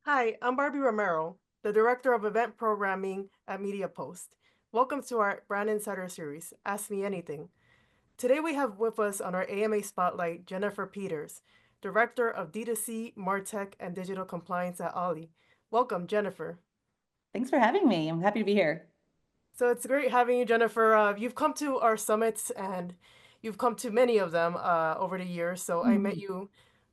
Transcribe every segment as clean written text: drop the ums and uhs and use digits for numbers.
Hi, I'm Barbie Romero, the Director of Event Programming at MediaPost. Welcome to our Brand Insider series, Ask Me Anything. Today we have with us on our AMA Spotlight Jennifer Peters, Director of D2C, Martech, and Digital Compliance at OLLY. Welcome, Jennifer. Thanks for having me. I'm happy to be here. So it's great having you, Jennifer. You've come to our summits and you've come to many of them over the years. So I met Mhm. you,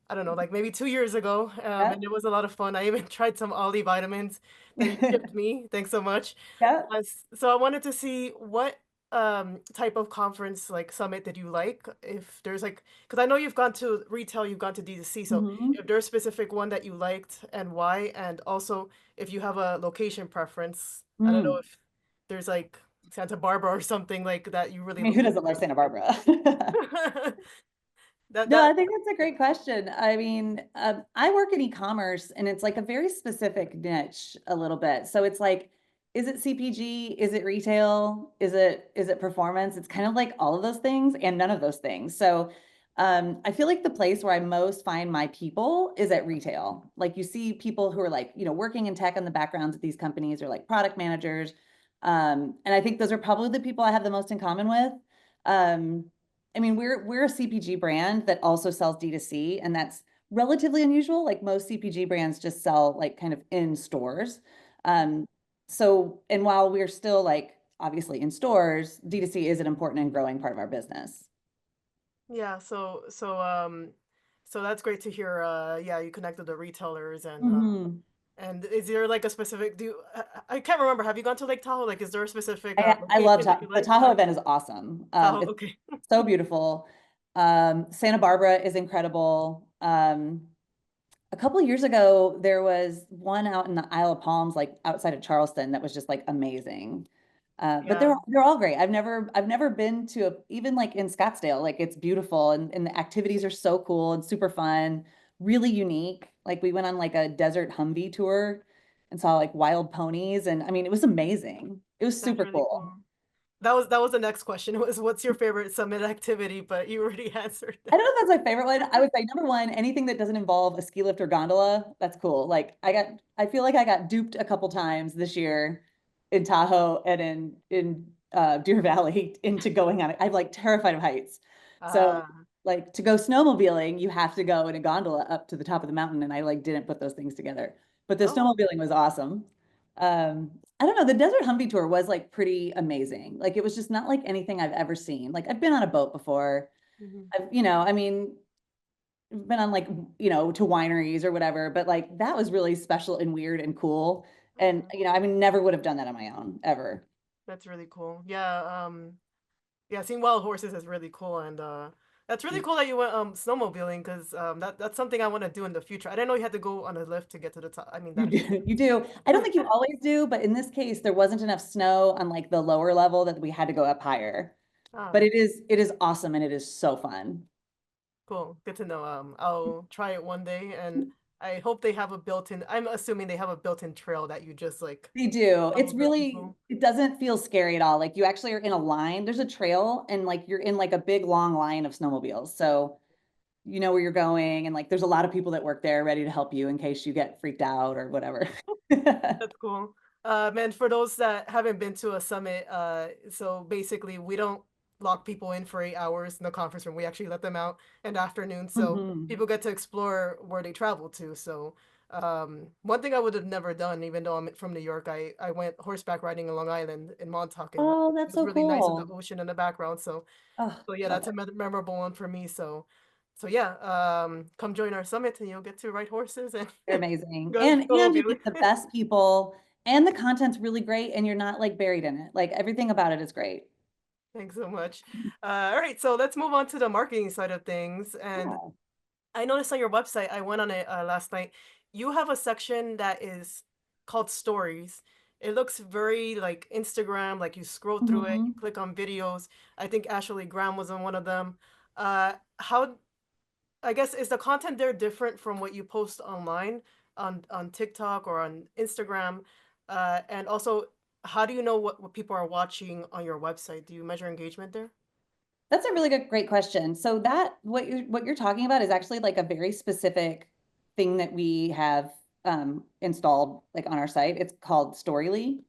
I don't know, like maybe 2 years ago, and Yep. it was a lot of fun. I even tried some Ollie vitamins that you shipped me. Thanks so much. Yep. So I wanted to see what type of conference like summit did you like? If there's like, because I know you've gone to retail, you've gone to D2C. So hmm if there's a specific one that you liked and why, and also if you have a location preference, I don't know Mm. if there's like Santa Barbara or something like that you I really mean, who doesn't love Santa Barbara? that No, that I think that's a great question. I mean, I work in e-commerce and it's like a very specific niche a little bit. So it's like, is it CPG? Is it retail? Is it performance? It's kind of like all of those things and none of those things. So I feel like the place where I most find my people is at retail. Like you see people who are like, working in tech on the backgrounds at these companies or like product managers. And I think those are probably the people I have the most in common with. Um, I mean, we're a CPG brand that also sells D2C, and that's relatively unusual. Like most CPG brands just sell like kind of in stores. Um, and while we're still like obviously in stores, D2C is an important and growing part of our business. Yeah, so that's great to hear. Yeah, you connected the retailers hmm and is there like a specific do you, I can't remember. Have you gone to Lake Tahoe? Like, is there a specific I love location that you Tahoe. The like? Tahoe event is awesome. Tahoe, It's okay. so beautiful. Santa Barbara is incredible. A couple of years ago, there was one out in the Isle of Palms, like outside of Charleston, that was just like amazing. But Yeah, they're all great. I've never been to even like in Scottsdale, like it's beautiful and the activities are so cool and super fun, really unique. Like we went on like a desert Humvee tour and saw like wild ponies, and I mean it was amazing. It was that's super really cool. cool. That was the next question was what's your favorite summit activity, but you already answered I that. don't know if that's my favorite one. I would say number one, anything that doesn't involve a ski lift or gondola, that's cool. Like I feel like I got duped a couple times this year in Tahoe and in Deer Valley into going on it. I'm like terrified of heights. So Uh, like to go snowmobiling, you have to go in a gondola up to the top of the mountain, and I like didn't put those things together. But the oh. snowmobiling was awesome. I don't know, the Desert Humvee tour was like pretty amazing. Like it was just not like anything I've ever seen. Like I've been on a boat before. Mhm. I mean, I've been on like, to wineries or whatever, but like that was really special and weird and cool. And, Mhm. I mean, never would have done that on my own ever. That's really cool. Yeah, yeah, seeing wild horses is really cool, and that's really cool that you went snowmobiling because that's something I want to do in the future. I didn't know you had to go on a lift to get to the top. I mean, You that is do, you do. I don't think you always do, but in this case, there wasn't enough snow on like the lower level that we had to go up higher. But ah, it is awesome and it is so fun. cool. Good to know. I'll try it one day, and I hope they have a built-in. I'm assuming they have a built-in trail that you just like They do. follow the people. It doesn't feel scary at all. Like you actually are in a line. There's a trail and like you're in like a big long line of snowmobiles. So you know where you're going, and like there's a lot of people that work there ready to help you in case you get freaked out or whatever. That's cool. And for those that haven't been to a summit, so basically we don't lock people in for 8 hours in the conference room. We actually let them out in the afternoon, so hmm people get to explore where they travel to. So, one thing I would have never done, even though I'm from New York, I went horseback riding in Long Island in Montauk, and Oh, it that's was so really nice with the cool. ocean in the background. Oh, So yeah, love that's a it. memorable one for me. So yeah, come join our summit, and you'll get to ride horses and They're amazing. go And you snowmobiling. meet the best people and the content's really great and you're not like buried in it. Like everything about it is great. Thanks so much. All right, so let's move on to the marketing side of things. And Yeah. I noticed on your website, I went on it last night. You have a section that is called Stories. It looks very like Instagram, like you scroll through it, you hmm click on videos. I think Ashley Graham was on one of them. How, I guess, is the content there different from what you post online on TikTok or on Instagram? And also, how do you know what people are watching on your website? Do you measure engagement there? That's a really great question. So that what you're talking about is actually like a very specific thing that we have. installed like on our site. It's called Storyly.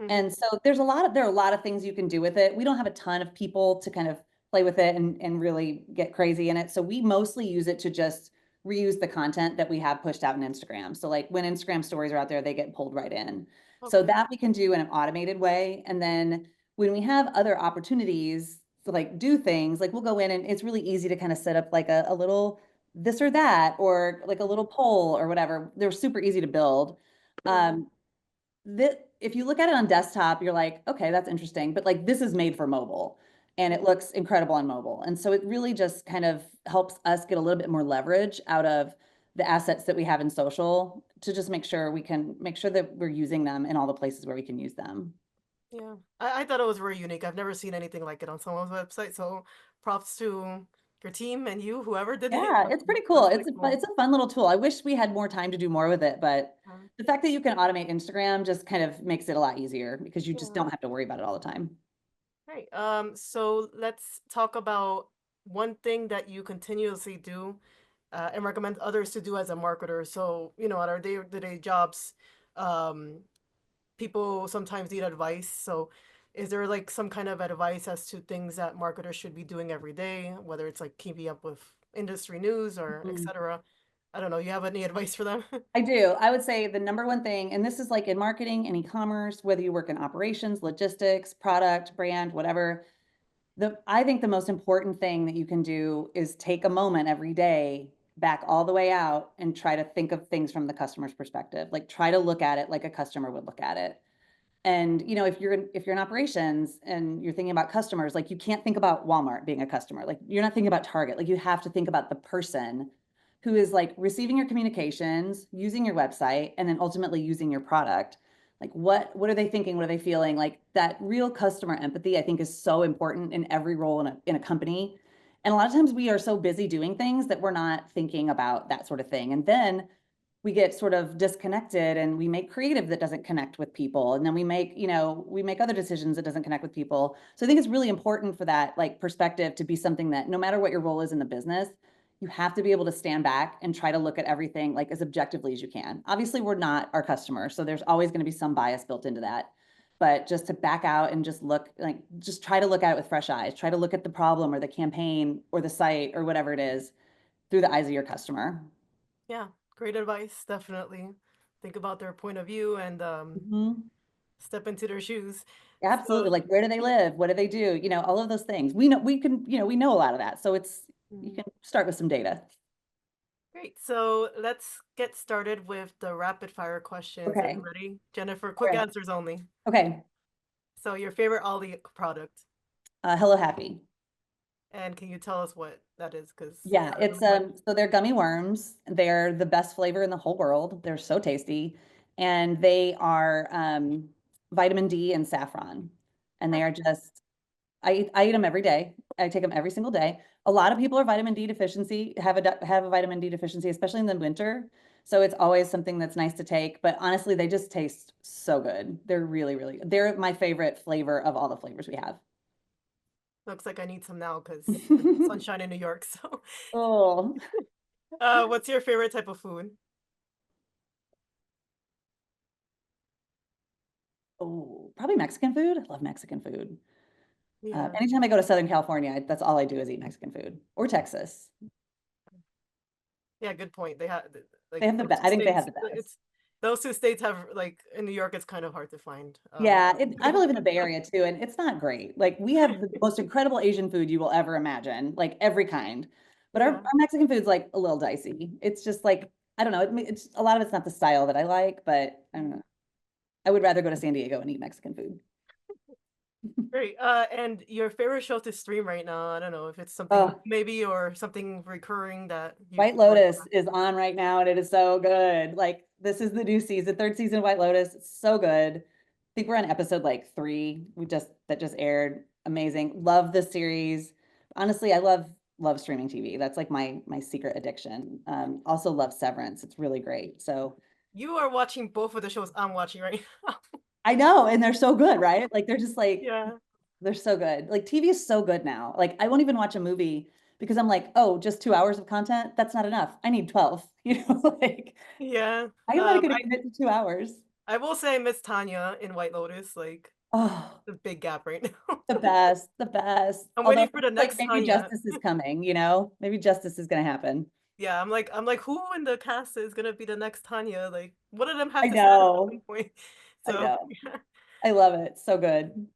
Mm-hmm. And so there are a lot of things you can do with it. We don't have a ton of people to kind of play with it and really get crazy in it. So we mostly use it to just reuse the content that we have pushed out in Instagram. So like when Instagram stories are out there, they get pulled right in. So Okay. that we can do in an automated way. And then when we have other opportunities to like do things, like we'll go in and it's really easy to kind of set up like a little this or that, or like a little poll or whatever. They're super easy to build. Mm-hmm. Um, that if you look at it on desktop, you're like, okay, that's interesting, but like this is made for mobile and it looks incredible on mobile. And so it really just kind of helps us get a little bit more leverage out of the assets that we have in social to just make sure we can make sure that we're using them in all the places where we can use them. Yeah. I thought it was very unique. I've never seen anything like it on someone's website. So props to your team and you, whoever did it. Yeah, it's pretty cool. That's really cool. It's a fun little tool. I wish we had more time to do more with it, but Uh, the fact that you can automate Instagram just kind of makes it a lot easier because you just yeah. don't have to worry about it all the time. Right. So let's talk about one thing that you continuously do and recommend others to do as a marketer. So, at our day-to-day jobs, um, people sometimes need advice. So, is there like some kind of advice as to things that marketers should be doing every day, whether it's like keeping up with industry news or Mhm. etc.? I don't know. You have any advice for them? I do. I would say the number one thing, and this is like in marketing and e-commerce, whether you work in operations, logistics, product, brand, whatever, I think the most important thing that you can do is take a moment every day, back all the way out, and try to think of things from the customer's perspective. Like try to look at it like a customer would look at it. And if you're in operations and you're thinking about customers, like you can't think about Walmart being a customer. Like you're not thinking about Target. Like you have to think about the person who is like receiving your communications, using your website, and then ultimately using your product. Like what are they thinking? What are they feeling? Like that real customer empathy, I think, is so important in every role in a company. And a lot of times we are so busy doing things that we're not thinking about that sort of thing. And then we get sort of disconnected and we make creative that doesn't connect with people, and then we make other decisions that doesn't connect with people. So I think it's really important for that like perspective to be something that no matter what your role is in the business, you have to be able to stand back and try to look at everything like as objectively as you can. Obviously we're not our customer, so there's always going to be some bias built into that, but just to back out and just look like just try to look at it with fresh eyes, try to look at the problem or the campaign or the site or whatever it is through the eyes of your customer. Yeah, great advice. Definitely think about their point of view and Mhm. step into their shoes. Absolutely. So, Like, where do they live? What do they do? All of those things. We know a lot of that. So you mm, can start with some data. great. So let's get started with the rapid fire questions. Are you Okay. ready? Jennifer, All quick right. answers only. Okay. So your favorite Ollie product, Hello Happy. and can you tell us what that is? Because Yeah, I don't it's know much. so they're gummy worms. They're the best flavor in the whole world. They're so tasty. And they are vitamin D and saffron. And they are Perfect. just I eat them every day. I take them every single day. A lot of people are vitamin D deficiency, have a vitamin D deficiency, especially in the winter. So it's always something that's nice to take. But honestly, they just taste so good. They're really, really good. They're my favorite flavor of all the flavors we have. Looks like I need some now because sunshine in New York. So, Oh, what's your favorite type of food? oh, probably Mexican food. I love Mexican food. Yeah. Anytime I go to Southern California, that's all I do is eat Mexican food or Texas. Yeah, good point. They have They like have the those best. two I think they states. have the best. It's those two states have like in New York. It's kind of hard to find. Yeah, I Good live in the Bay stuff. Area too, and it's not great. Like we have the most incredible Asian food you will ever imagine, like every kind. But our Yeah. Mexican food's like a little dicey. It's just like I don't know. It's a lot of it's not the style that I like, but I don't know. I would rather go to San Diego and eat Mexican food. Great. And your favorite show to stream right now? I don't know if it's something Oh, maybe or something recurring that you've White enjoyed. Lotus is on right now, and it is so good. Like this is the new season, third season of White Lotus. It's so good. I think we're on episode like 3. That just aired. Amazing. Love the series. Honestly, I love streaming TV. That's like my secret addiction. Also love Severance. It's really great. So You are watching both of the shows I'm watching right now. I know, and they're so good, right? Like they're just like Yeah. they're so good. Like TV is so good now. Like I won't even watch a movie because I'm like, oh, just 2 hours of content? That's not enough. I need 12. Like Yeah. I'm not gonna commit to 2 hours. I will say I miss Tanya in White Lotus, like Oh, the big gap right now. the best, the best. I'm Although waiting for the like next maybe Tanya. justice is coming, you know? Maybe justice is gonna happen. Yeah, I'm like, who in the cast is gonna be the next Tanya? Like, one of them has I to stand up at some know. point. I So, know. yeah. I love it. So good.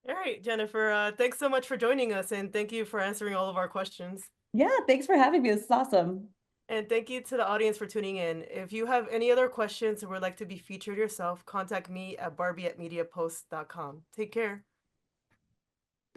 All right, Jennifer, thanks so much for joining us, and thank you for answering all of our questions. Yeah, thanks for having me. This is awesome. And thank you to the audience for tuning in. If you have any other questions or would like to be featured yourself, contact me at barbie@mediapost.com. Take care.